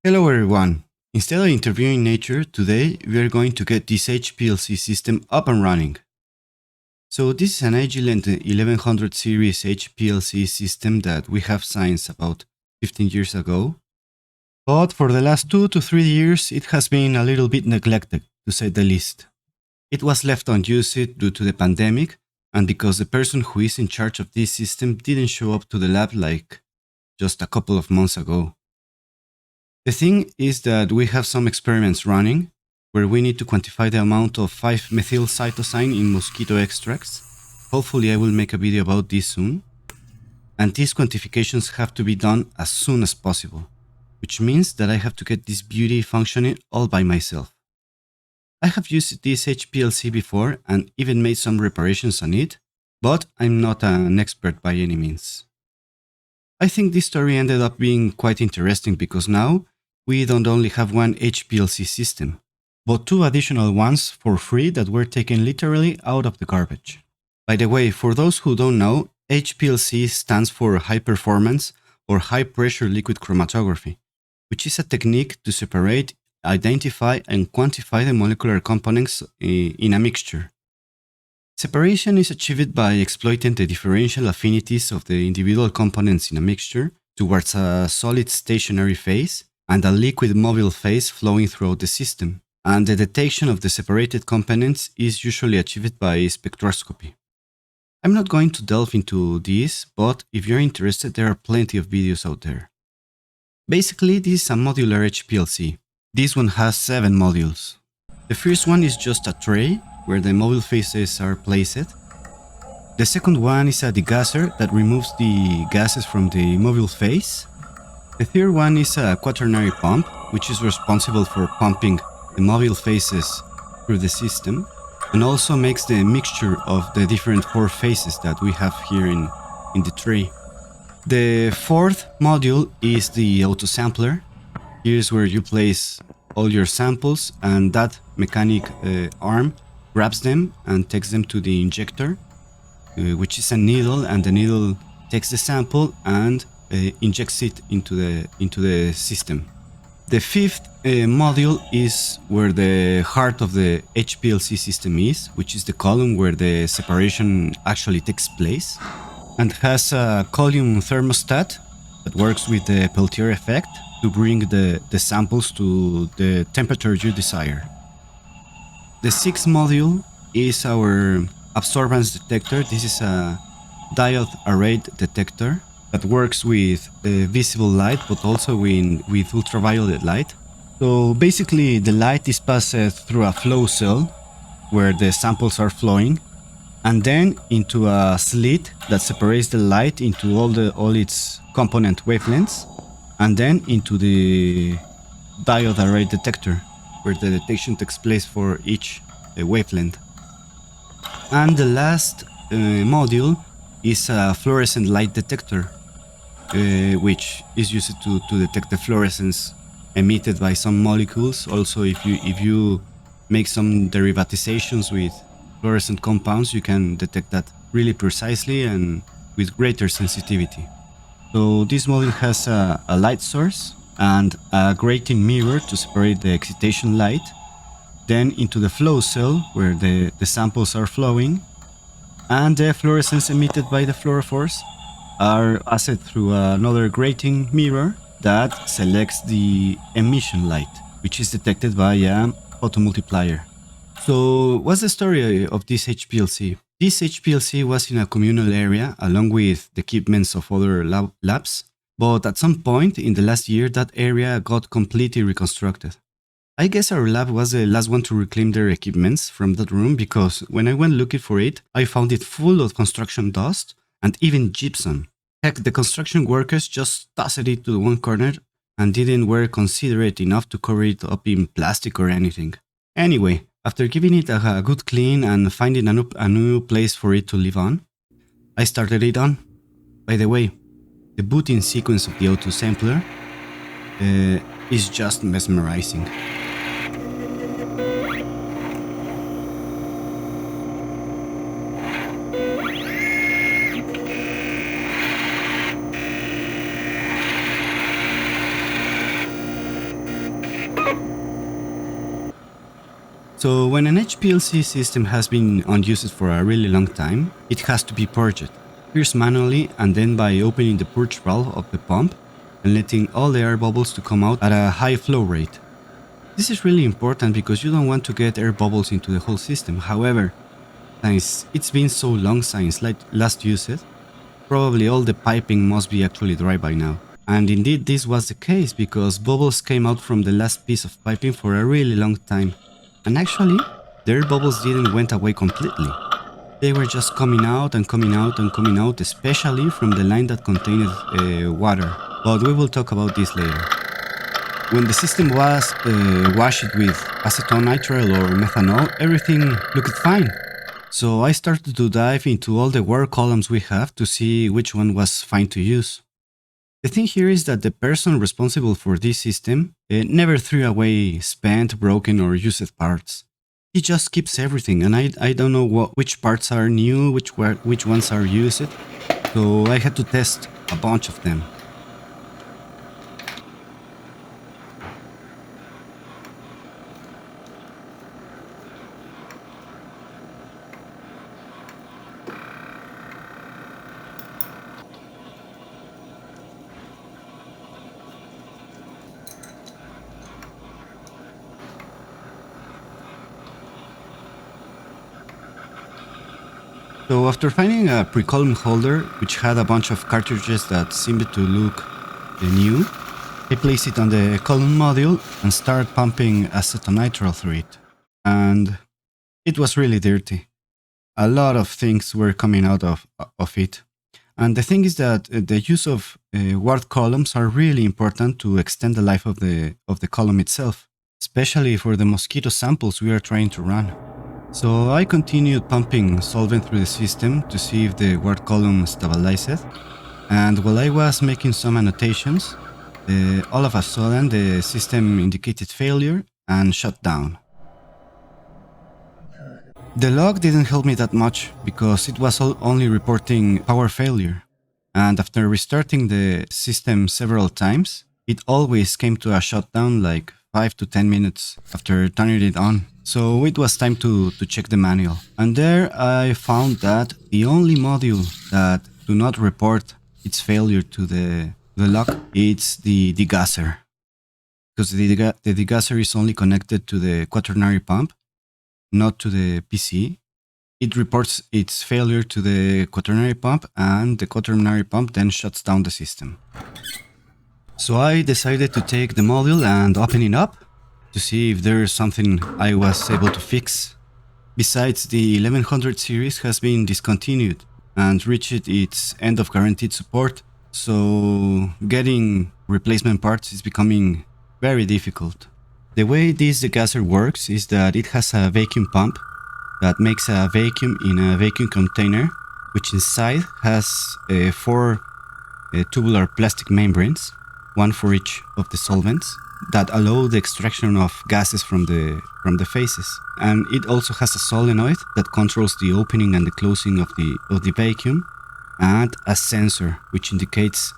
Hello everyone. Instead of interviewing nature, today we are going to get this HPLC system up and running. So this is an Agilent 1100 series HPLC system that we have science about 15 years ago. But for the last 2 to 3 years, it has been a little bit neglected, to say the least. It was left unused due to the pandemic, and because the person who is in charge of this system didn't show up to the lab like just a couple of months ago. The thing is that we have some experiments running where we need to quantify the amount of 5-methylcytosine in mosquito extracts. Hopefully I will make a video about this soon. And these quantifications have to be done as soon as possible, which means that I have to get this beauty functioning all by myself. I have used this HPLC before and even made some reparations on it, but I'm not an expert by any means. I think this story ended up being quite interesting because now we don't only have one HPLC system, but 2 additional ones for free that were taken literally out of the garbage. By the way, for those who don't know, HPLC stands for High Performance or High Pressure Liquid Chromatography, which is a technique to separate, identify, and quantify the molecular components in a mixture. Separation is achieved by exploiting the differential affinities of the individual components in a mixture towards a solid stationary phase and a liquid mobile phase flowing throughout the system, and the detection of the separated components is usually achieved by spectroscopy. I'm not going to delve into this, but if you're interested, there are plenty of videos out there. Basically, this is a modular HPLC. This one has 7 modules. The first one is just a tray where the mobile phases are placed. The second one is a degasser that removes the gases from the mobile phase. The third one is a quaternary pump, which is responsible for pumping the mobile phases through the system and also makes the mixture of the different 4 phases that we have here in the tray. The fourth module is the autosampler. Here's where you place all your samples and that mechanic arm grabs them and takes them to the injector, which is a needle, and the needle takes the sample and injects it into the system. The fifth module is where the heart of the HPLC system is, which is the column where the separation actually takes place, and has a column thermostat that works with the Peltier effect to bring the samples to the temperature you desire. The sixth module is our absorbance detector. This is a diode array detector that works with visible light, but also with ultraviolet light. So basically the light is passed through a flow cell where the samples are flowing, and then into a slit that separates the light into all its component wavelengths, and then into the diode array detector where the detection takes place for each wavelength. And the last module is a fluorescent light detector, which is used to detect the fluorescence emitted by some molecules. Also, if you make some derivatizations with fluorescent compounds, you can detect that really precisely and with greater sensitivity. So this module has a light source and a grating mirror to separate the excitation light, then into the flow cell where the samples are flowing, and the fluorescence emitted by the fluorophores are passed through another grating mirror that selects the emission light, which is detected by a photomultiplier. So what's the story of this HPLC? This HPLC was in a communal area along with the equipments of other labs, but at some point in the last year that area got completely reconstructed. I guess our lab was the last one to reclaim their equipments from that room, because when I went looking for it, I found it full of construction dust and even gypsum. Heck, the construction workers just tossed it to one corner and didn't were considerate enough to cover it up in plastic or anything. Anyway, after giving it a good clean and finding a new place for it to live on, I started it on. By the way, the booting sequence of the autosampler is just mesmerizing. So when an HPLC system has been unused for a really long time, it has to be purged, first manually and then by opening the purge valve of the pump and letting all the air bubbles to come out at a high flow rate. This is really important because you don't want to get air bubbles into the whole system. However, since it's been so long since last used, probably all the piping must be actually dry by now. And indeed this was the case because bubbles came out from the last piece of piping for a really long time. And actually, the air bubbles didn't went away completely. They were just coming out and coming out and coming out, especially from the line that contained water. But we will talk about this later. When the system was washed with acetonitrile or methanol, everything looked fine. So I started to dive into all the work columns we have to see which one was fine to use. The thing here is that the person responsible for this system never threw away spent, broken or used parts. He just keeps everything, and I don't know which parts are new, which ones are used, so I had to test a bunch of them. So after finding a Precolumn holder, which had a bunch of cartridges that seemed to look new, I placed it on the column module and started pumping acetonitrile through it. And it was really dirty. A lot of things were coming out of it. And the thing is that the use of ward columns are really important to extend the life of the column itself, especially for the mosquito samples we are trying to run. So I continued pumping solvent through the system to see if the ward column stabilized, and while I was making some annotations, all of a sudden the system indicated failure and shut down. The log didn't help me that much because it was only reporting power failure, and after restarting the system several times, it always came to a shutdown like 5 to 10 minutes after turning it on. So it was time to check the manual. And there I found that the only module that do not report its failure to the lock, it's the degasser. Because the degasser is only connected to the quaternary pump, not to the PC. It reports its failure to the quaternary pump, and the quaternary pump then shuts down the system. So I decided to take the module and open it up to see if there is something I was able to fix. Besides, the 1100 series has been discontinued and reached its end of guaranteed support, so getting replacement parts is becoming very difficult. The way this degasser works is that it has a vacuum pump that makes a vacuum in a vacuum container, which inside has 4 tubular plastic membranes, one for each of the solvents, that allow the extraction of gases from the faces. And it also has a solenoid that controls the opening and the closing of the vacuum, and a sensor which indicates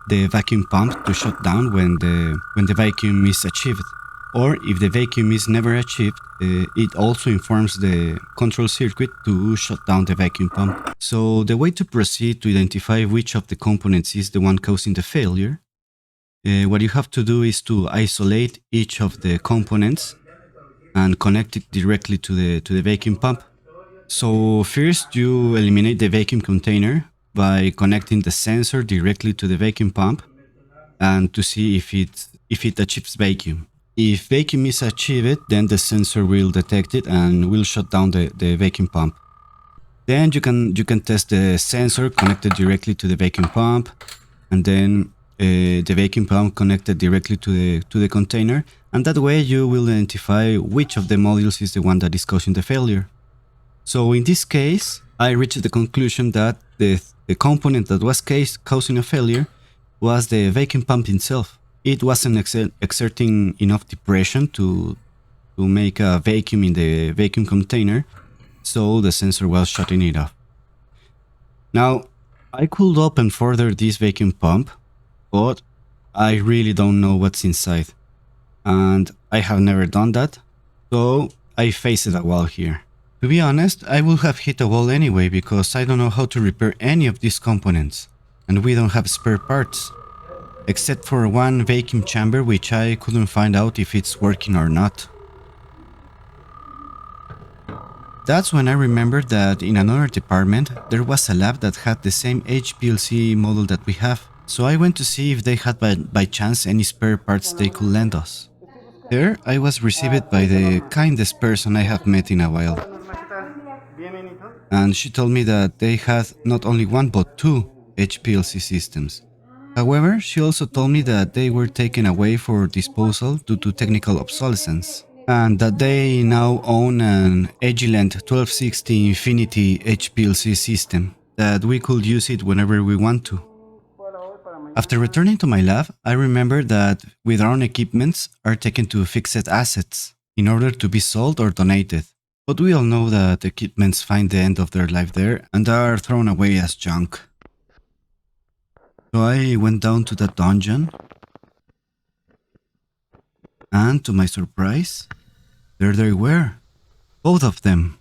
the vacuum pump to shut down when the vacuum is achieved. Or if the vacuum is never achieved, it also informs the control circuit to shut down the vacuum pump. So the way to proceed to identify which of the components is the one causing the failure, what you have to do is to isolate each of the components and connect it directly to the vacuum pump. So first you eliminate the vacuum container by connecting the sensor directly to the vacuum pump and to see if it achieves vacuum. If vacuum is achieved, then the sensor will detect it and will shut down the vacuum pump. Then you can test the sensor connected directly to the vacuum pump, and then the vacuum pump connected directly to the container, and that way you will identify which of the modules is the one that is causing the failure. So in this case, I reached the conclusion that the component that was causing a failure was the vacuum pump itself. It wasn't exerting enough depression to make a vacuum in the vacuum container, so the sensor was shutting it off. Now, I could open further this vacuum pump, but I really don't know what's inside, and I have never done that, so I faced a wall here. To be honest, I would have hit a wall anyway because I don't know how to repair any of these components, and we don't have spare parts. Except for one vacuum chamber which I couldn't find out if it's working or not. That's when I remembered that in another department there was a lab that had the same HPLC model that we have, so I went to see if they had by chance any spare parts they could lend us. There I was received by the kindest person I have met in a while. And she told me that they had not only one but two HPLC systems. However, she also told me that they were taken away for disposal due to technical obsolescence, and that they now own an Agilent 1260 Infinity HPLC system, that we could use it whenever we want to. After returning to my lab, I remember that withdrawn equipments are taken to fixed assets in order to be sold or donated. But we all know that equipments find the end of their life there and are thrown away as junk. So I went down to that dungeon, and to my surprise, there they were, both of them.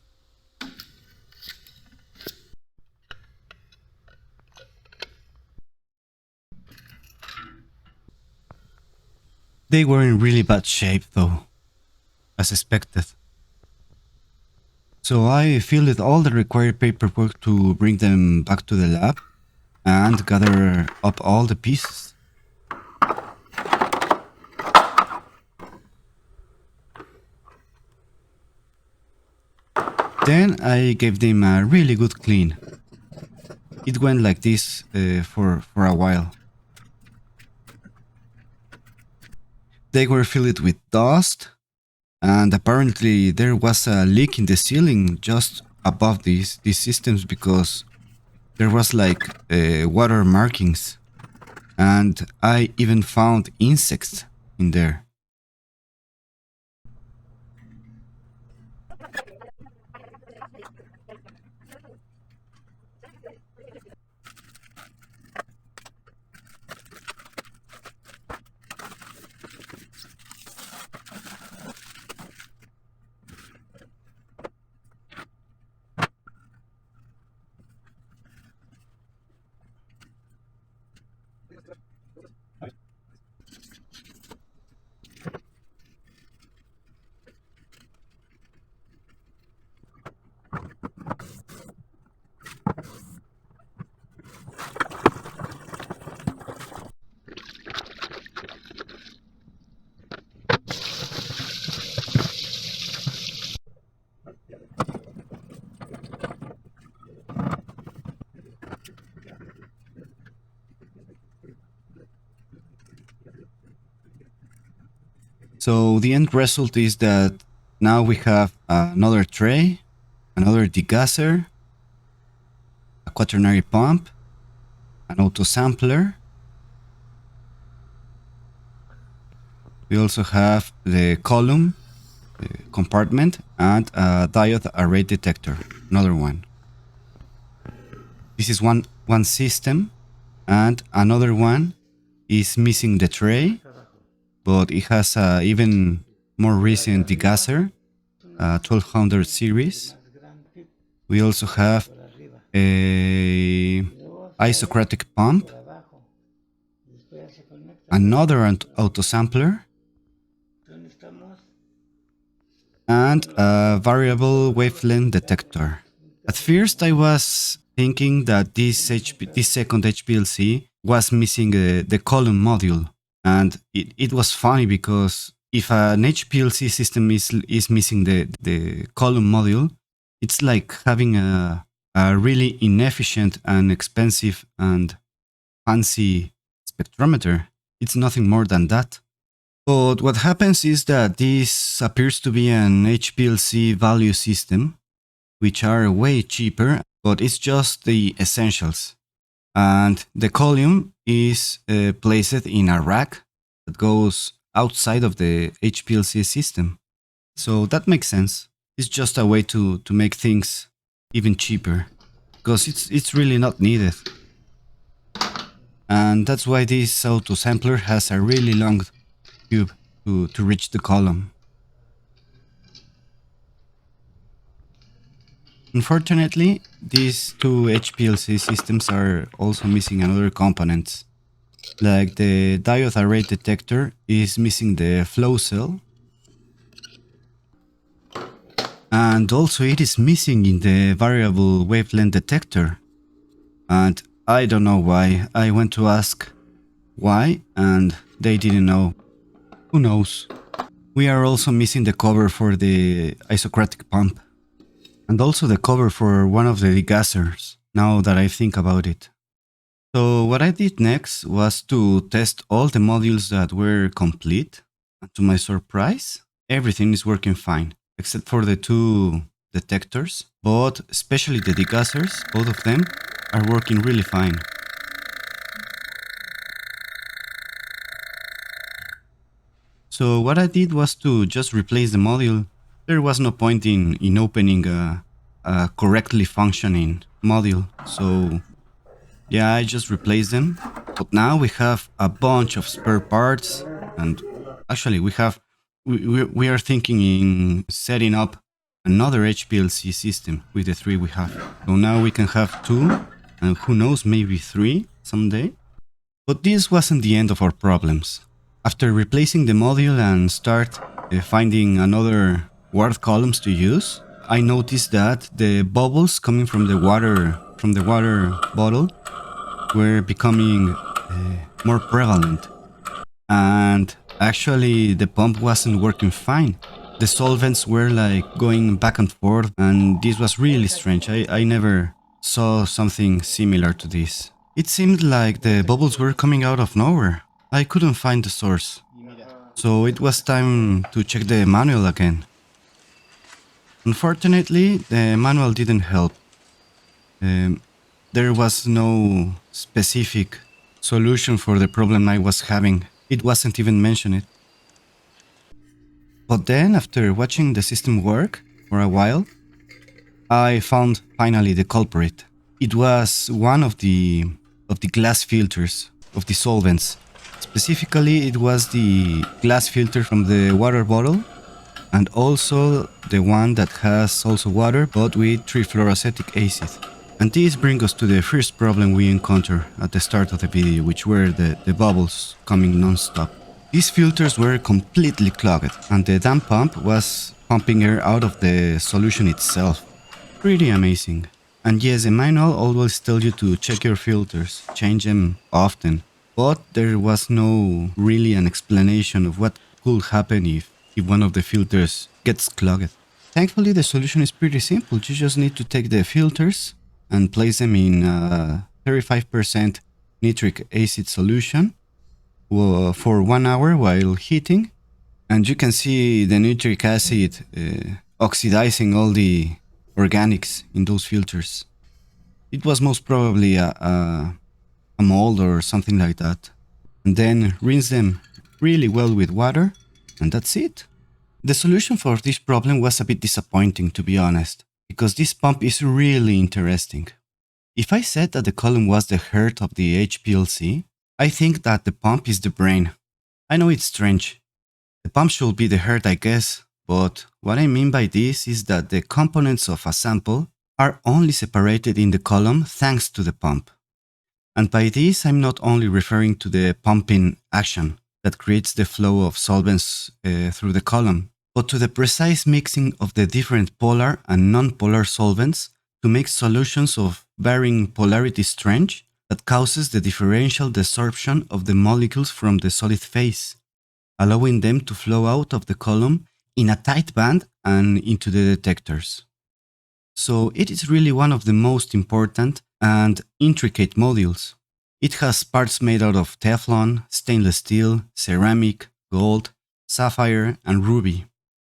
They were in really bad shape though, as expected. So I filled all the required paperwork to bring them back to the lab and gather up all the pieces. Then I gave them a really good clean. It went like this for a while. They were filled with dust, and apparently there was a leak in the ceiling just above these systems because there was like water markings, and I even found insects in there. So the end result is that now we have another tray, another degasser, a quaternary pump, an auto sampler. We also have the column, the compartment, and a diode array detector, another one. This is one system, and another one is missing the tray, but it has a even more recent degasser, 1200 series. We also have a isocratic pump, another auto sampler, and a variable wavelength detector. At first I was thinking that this second HPLC was missing the column module, and it was funny because if an HPLC system is missing the column module, it's like having a really inefficient and expensive and fancy spectrometer. It's nothing more than that. But what happens is that this appears to be an HPLC value system, which are way cheaper, but it's just the essentials. And the column is placed in a rack that goes outside of the HPLC system. So that makes sense. It's just a way to make things even cheaper, because it's really not needed. And that's why this auto sampler has a really long tube to reach the column. Unfortunately, these two HPLC systems are also missing another components. Like the diode array detector is missing the flow cell, and also it is missing in the variable wavelength detector. And I don't know why. I went to ask why, and they didn't know. Who knows? We are also missing the cover for the isocratic pump, and also the cover for one of the degassers, now that I think about it. So what I did next was to test all the modules that were complete, and to my surprise, everything is working fine, except for the two detectors, but especially the degassers, both of them are working really fine. So what I did was to just replace the module. There was no point in opening a correctly functioning module. So yeah, I just replaced them. But now we have a bunch of spare parts, and actually we are thinking in setting up another HPLC system with the three we have. So now we can have two, and who knows, maybe three someday. But this wasn't the end of our problems. After replacing the module and start finding another word columns to use, I noticed that the bubbles coming from the water bottle were becoming more prevalent. And actually the pump wasn't working fine. The solvents were like going back and forth, and this was really strange. I never saw something similar to this. It seemed like the bubbles were coming out of nowhere. I couldn't find the source. So it was time to check the manual again. Unfortunately, the manual didn't help. There was no specific solution for the problem I was having. It wasn't even mentioned. But then, after watching the system work for a while, I found finally the culprit. It was one of the glass filters of the solvents. Specifically, it was the glass filter from the water bottle, and also the one that has also water but with trifluoroacetic acid. And this brings us to the first problem we encounter at the start of the video, which were the bubbles coming non-stop. These filters were completely clogged, and the damn pump was pumping air out of the solution itself. Pretty amazing. And yes, the manual always tells you to check your filters, change them often, but there was no really an explanation of what could happen if one of the filters gets clogged. Thankfully, the solution is pretty simple. You just need to take the filters and place them in 35% nitric acid solution for 1 hour while heating, and you can see the nitric acid oxidizing all the organics in those filters. It was most probably a mold or something like that. And then rinse them really well with water, and that's it. The solution for this problem was a bit disappointing, to be honest, because this pump is really interesting. If I said that the column was the heart of the HPLC, I think that the pump is the brain. I know it's strange. The pump should be the heart, I guess, but what I mean by this is that the components of a sample are only separated in the column thanks to the pump. And by this, I'm not only referring to the pumping action that creates the flow of solvents through the column, but to the precise mixing of the different polar and non-polar solvents to make solutions of varying polarity strength that causes the differential desorption of the molecules from the solid phase, allowing them to flow out of the column in a tight band and into the detectors. So it is really one of the most important and intricate modules. It has parts made out of Teflon, stainless steel, ceramic, gold, sapphire, and ruby.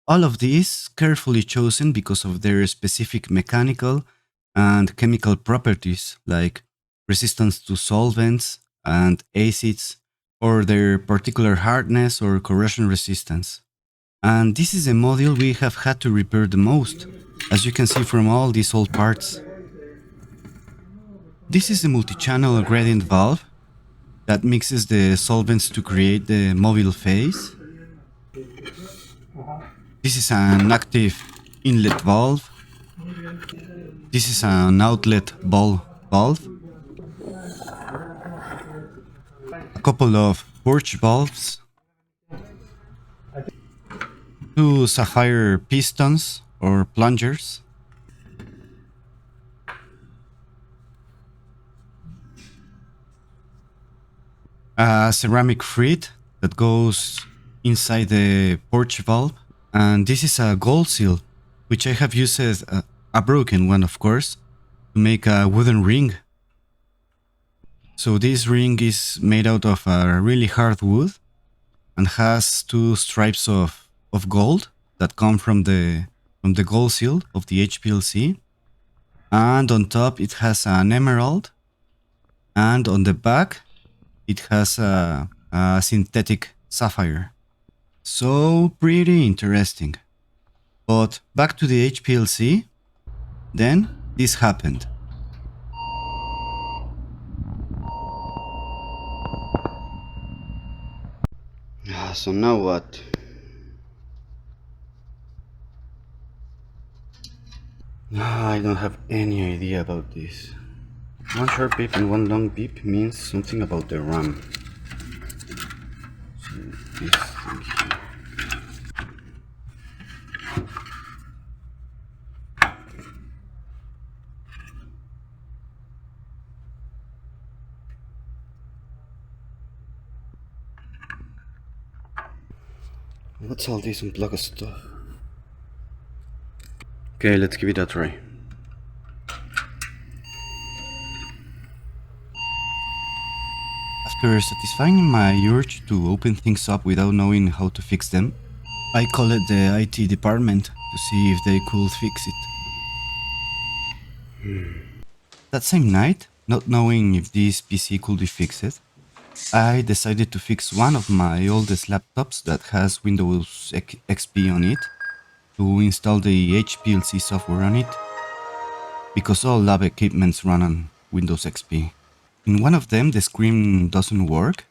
All of these carefully chosen because of their specific mechanical and chemical properties, like resistance to solvents and acids, or their particular hardness or corrosion resistance. And this is a module we have had to repair the most, as you can see from all these old parts. This is a multi-channel gradient valve that mixes the solvents to create the mobile phase. This is an active inlet valve. This is an outlet ball valve, a couple of purge valves, two sapphire pistons or plungers, a ceramic frit that goes inside the purge valve, and this is a gold seal, which I have used as a broken one, of course, to make a wooden ring. So this ring is made out of a really hard wood and has two stripes of gold that come from the gold seal of the HPLC. And on top it has an emerald, and on the back it has a synthetic sapphire. So pretty interesting. But back to the HPLC, then this happened. So now what? I don't have any idea about this. One short beep and one long beep means something about the RAM. So this thing here. What's all this unplugged stuff? Okay, let's give it a try. After satisfying my urge to open things up without knowing how to fix them, I called the IT department to see if they could fix it. That same night, not knowing if this PC could be fixed, I decided to fix one of my oldest laptops that has Windows XP on it, to install the HPLC software on it, because all lab equipments run on Windows XP. In one of them the screen doesn't work,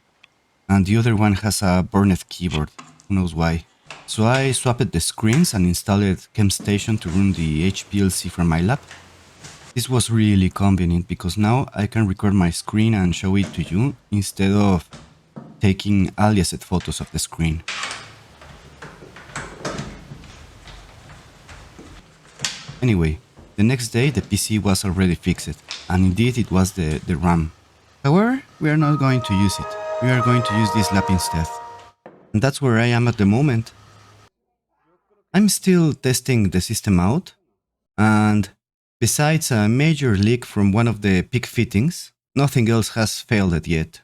and the other one has a burned keyboard, who knows why. So I swapped the screens and installed ChemStation to run the HPLC from my lab. This was really convenient because now I can record my screen and show it to you instead of taking aliased photos of the screen. Anyway, the next day the PC was already fixed, and indeed it was the RAM. However, we are not going to use it. We are going to use this lab instead. And that's where I am at the moment. I'm still testing the system out, and besides a major leak from one of the PIC fittings, nothing else has failed yet.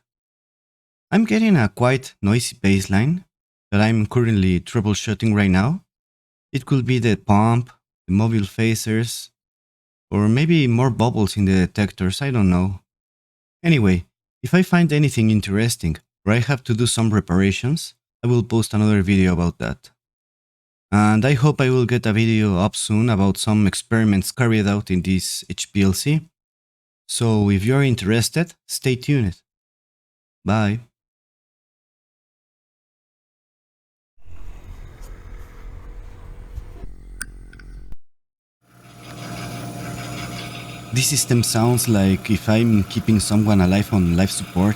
I'm getting a quite noisy baseline that I'm currently troubleshooting right now. It could be the pump, the mobile phasers, or maybe more bubbles in the detectors, I don't know. Anyway, if I find anything interesting or I have to do some reparations, I will post another video about that. And I hope I will get a video up soon about some experiments carried out in this HPLC. So if you're interested, stay tuned. Bye. This system sounds like if I'm keeping someone alive on life support.